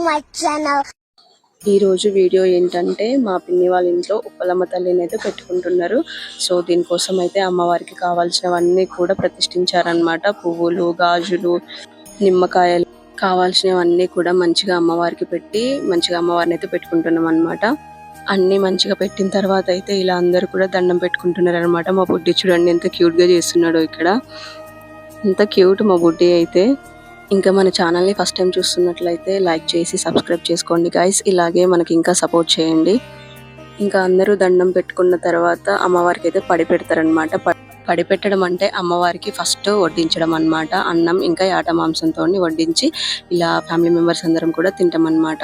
my channel. ఈ రోజు video ఏంటంటే మా పిన్ని వాళ్ళ ఇంట్లో ఉప్పలమ్మ తల్లిని అయితే పెట్టుకుంటున్నారు. సో దీనికోసం అయితే అమ్మవారికి కావాల్సినవన్నీ కూడా ప్రతిష్ఠించారనమాట. పువ్వులు, గాజులు, నిమ్మకాయలు కావాల్సినవన్నీ కూడా మంచిగా అమ్మవారికి పెట్టి మంచిగా అమ్మవారిని అయితే పెట్టుకుంటున్నాం అనమాట. అన్ని మంచిగా పెట్టిన తర్వాత అయితే ఇలా అందరూ కూడా దండం పెట్టుకుంటున్నారు అనమాట. మా బుడ్డి చూడండి ఎంత క్యూట్ గా చేస్తున్నాడో ఇక్కడ. ఎంత క్యూట్ మా బుడ్డి అయితే. ఇంకా మన ఛానల్ని ఫస్ట్ టైం చూస్తున్నట్లయితే లైక్ చేసి సబ్స్క్రైబ్ చేసుకోండి గైస్. ఇలాగే మనకి ఇంకా సపోర్ట్ చేయండి. ఇంకా అందరూ దండం పెట్టుకున్న తర్వాత అమ్మవారికి అయితే పడి పెడతారనమాట. పడి పెట్టడం అంటే అమ్మవారికి ఫస్ట్ వడ్డించడం అనమాట. అన్నం ఇంకా యాట మాంసంతో వడ్డించి ఇలా ఫ్యామిలీ మెంబర్స్ అందరం కూడా తింటాం అనమాట.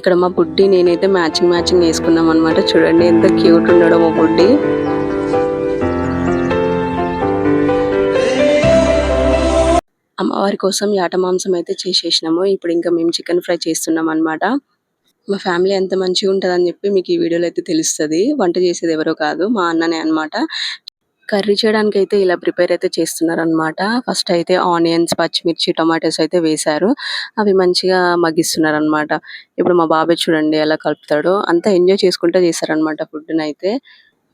ఇక్కడ మా బుడ్డి నేనైతే మ్యాచింగ్ వేసుకున్నాం అనమాట. చూడండి ఎంత క్యూట్ ఉండడం మా బుడ్డి. అమ్మవారి కోసం యాట మాంసం అయితే చేసేసినాము. ఇప్పుడు ఇంకా మేము చికెన్ ఫ్రై చేస్తున్నాం అనమాట. మా ఫ్యామిలీ ఎంత మంచిగా ఉంటుందని చెప్పి మీకు ఈ వీడియోలో అయితే తెలుస్తుంది. వంట చేసేది ఎవరో కాదు, మా అన్ననే అనమాట. కర్రీ చేయడానికి అయితే ఇలా ప్రిపేర్ అయితే చేస్తున్నారు అనమాట. ఫస్ట్ అయితే ఆనియన్స్, పచ్చిమిర్చి, టొమాటోస్ అయితే వేశారు. అవి మంచిగా మగ్గిస్తున్నారు అనమాట. ఇప్పుడు మా బాబాయ్ చూడండి ఎలా కలుపుతాడో. అంతా ఎంజాయ్ చేసుకుంటూ చేశారనమాట ఫుడ్ని అయితే.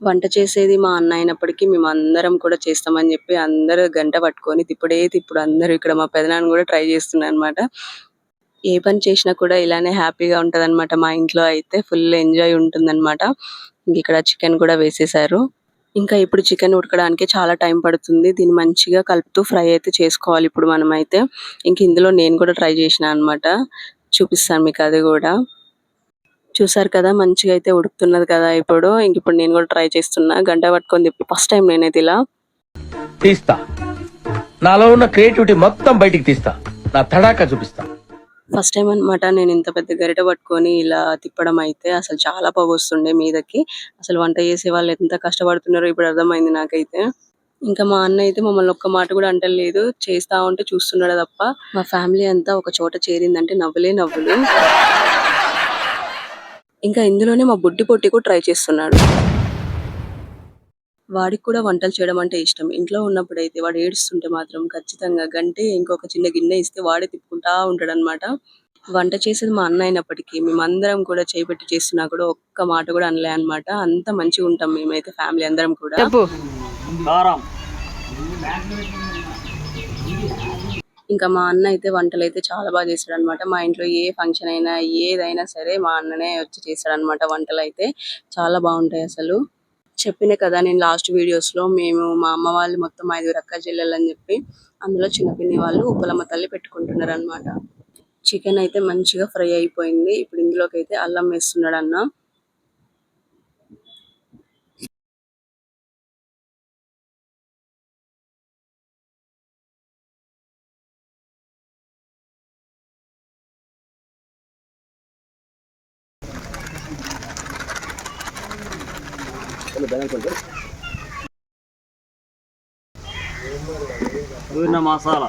వంట చేసేది మా అన్న అయినప్పటికీ మేము అందరం కూడా చేస్తామని చెప్పి అందరూ గంట పట్టుకొని తిప్పుడు అందరూ ఇక్కడ మా పెదనాన్న కూడా ట్రై చేస్తున్నారు అనమాట. ఏ పని చేసినా కూడా ఇలానే హ్యాపీగా ఉంటదన్నమాట. మా ఇంట్లో అయితే ఫుల్ ఎంజాయ్ ఉంటుందన్నమాట. ఇక్కడ చికెన్ కూడా వేసేసారు. ఇంకా ఇప్పుడు చికెన్ ఉడకడానికి చాలా టైం పడుతుంది. దీన్ని మంచిగా కలుపుతూ ఫ్రై అయితే చేసుకోవాలి ఇప్పుడు మనమైతే. ఇంక ఇందులో నేను కూడా ట్రై చేసిన అనమాట. చూపిస్తాను మీకు అది కూడా. చూసారు కదా మంచిగా అయితే ఉడుకుతున్నది కదా ఇప్పుడు. ఇప్పుడు నేను కూడా ట్రై చేస్తున్నా. గంట పట్టుకొని ఫస్ట్ టైం నేనైతే ఇలా తీస్తా. నాలో ఉన్న క్రియేటివిటీ మొత్తం బయటికి తీస్తా. నా తడాకా చూపిస్తా. ఫస్ట్ టైం అనమాట నేను ఇంత పెద్ద గరిట పట్టుకొని ఇలా తిప్పడం అయితే. అసలు చాలా పొగొస్తుండే మీదకి. అసలు వంట చేసే వాళ్ళు ఎంత కష్టపడుతున్నారో ఇప్పుడు అర్థమైంది నాకైతే. ఇంకా మా అన్న అయితే మమ్మల్ని ఒక్క మాట కూడా అంటలేదు. చేస్తా ఉంటే చూస్తున్నాడు తప్ప. మా ఫ్యామిలీ అంతా ఒక చోట చేరిందంటే నవ్వులే నవ్వులు. ఇంకా ఇందులోనే మా బుడ్డి పొట్టి కూడా ట్రై చేస్తున్నాడు. వాడికి కూడా వంటలు చేయడం అంటే ఇష్టం. ఇంట్లో ఉన్నప్పుడైతే వాడు ఏడుస్తుంటే మాత్రం ఖచ్చితంగా గంటే ఇంకొక చిన్న గిన్నె ఇస్తే వాడే తిప్పుకుంటా ఉంటాడనమాట. వంట చేసేది మా అన్న అయినప్పటికీ మేమందరం కూడా చేపెట్టి చేస్తున్నా కూడా ఒక్క మాట కూడా అనలే అనమాట. అంత మంచిగా ఉంటాం మేమైతే ఫ్యామిలీ అందరం కూడా. ఇంకా మా అన్న అయితే వంటలు అయితే చాలా బాగా చేస్తాడు అనమాట. మా ఇంట్లో ఏ ఫంక్షన్ అయినా ఏదైనా సరే మా అన్ననే వచ్చి చేస్తాడు అనమాట. వంటలు అయితే చాలా బాగుంటాయి అసలు. చెప్పిన కదా నేను లాస్ట్ వీడియోస్ లో మేము మా అమ్మ వాళ్ళు మొత్తం 5 అక్క చెల్లెలు అని చెప్పి, అందులో చిన్నపిన్ని వాళ్ళు ఉప్పలమ్మ తల్లి పెట్టుకుంటున్నారు అనమాట. చికెన్ అయితే మంచిగా ఫ్రై అయిపోయింది. ఇప్పుడు ఇందులోకి అయితే అల్లం వేస్తున్నాడు అన్న. మసాలా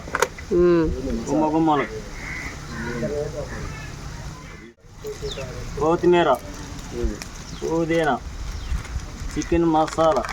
గుమ్మలు, కొత్తిమీర, పుదీనా, చికెన్ మసాలా,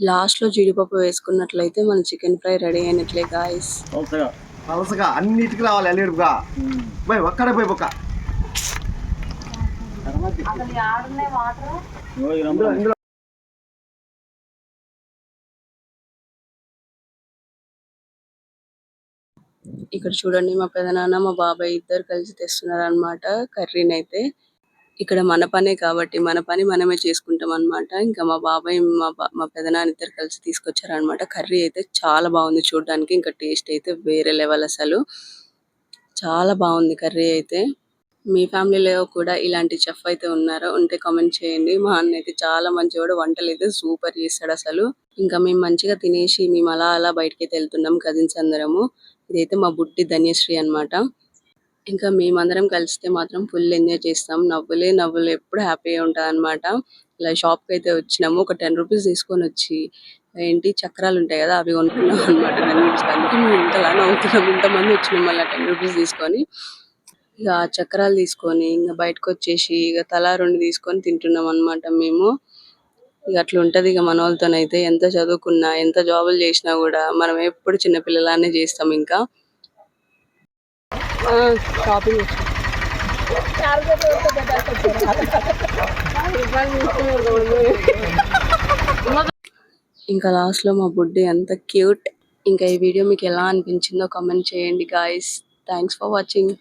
లాస్ట్ లో జీడిపప్పు వేసుకున్నట్లయితే మన చికెన్ ఫ్రై రెడీ అయినట్లే గాయస్. అన్నిటికి రావాలి అల్లేడుగా పోయి ఒక్కడే పోయి ఒక్క ఇక్కడ చూడండి మా పెదనాన్న మా బాబాయ్ ఇద్దరు కలిసి తెస్తున్నారు అనమాట కర్రీని అయితే. ఇక్కడ మన పనే కాబట్టి మన పని మనమే చేసుకుంటాం అనమాట. ఇంకా మా బాబాయ్ మా పెదనాన్న ఇద్దరు కలిసి తీసుకొచ్చారు అనమాట. కర్రీ అయితే చాలా బాగుంది చూడడానికి. ఇంకా టేస్ట్ అయితే వేరే లెవెల్ అసలు. చాలా బాగుంది కర్రీ అయితే. మీ ఫ్యామిలీలో కూడా ఇలాంటి చెఫ్ అయితే ఉన్నారా? ఉంటే కామెంట్ చేయండి. మా అన్న అయితే చాలా మంచివాడు, వంటలు అయితే సూపర్ చేస్తాడు అసలు. ఇంకా మేము మంచిగా తినేసి మేము అలా బయటకి అయితే వెళ్తున్నాం కజిన్స్ అందరము. ఇదైతే మా బుడ్డి ధన్యశ్రీ అనమాట. ఇంకా మేమందరం కలిస్తే మాత్రం ఫుల్ ఎంజాయ్ చేస్తాం. నవ్వులే ఎప్పుడు హ్యాపీగా ఉంటుంది అనమాట. ఇలా షాప్కి అయితే వచ్చినాము. ఒక 10 రూపీస్ తీసుకొని వచ్చి ఏంటి చక్రాలు ఉంటాయి కదా అవి కొనుక్కున్నాం అనమాట 10 రూపీస్. అందుకే మేము ఇంతలా నవ్వుతున్నాం. ఇంతమంది వచ్చినాం మళ్ళీ 10 రూపీస్ తీసుకొని. ఇక ఆ చక్రాలు తీసుకొని ఇంకా బయటకు వచ్చేసి ఇక తలా 2 తీసుకొని తింటున్నాం అనమాట మేము. ఇక అట్లా ఉంటది ఇక మన వాళ్ళతోనైతే. ఎంత చదువుకున్నా ఎంత జాబులు చేసినా కూడా మనం ఎప్పుడు చిన్నపిల్లలానే చేస్తాం. ఇంకా షాపింగ్ ఇంకా లాస్ట్ లో మా బుడ్డి అంత క్యూట్. ఇంకా ఈ వీడియో మీకు ఎలా అనిపించిందో కామెంట్ చేయండి గాయ్స్. Thanks for watching.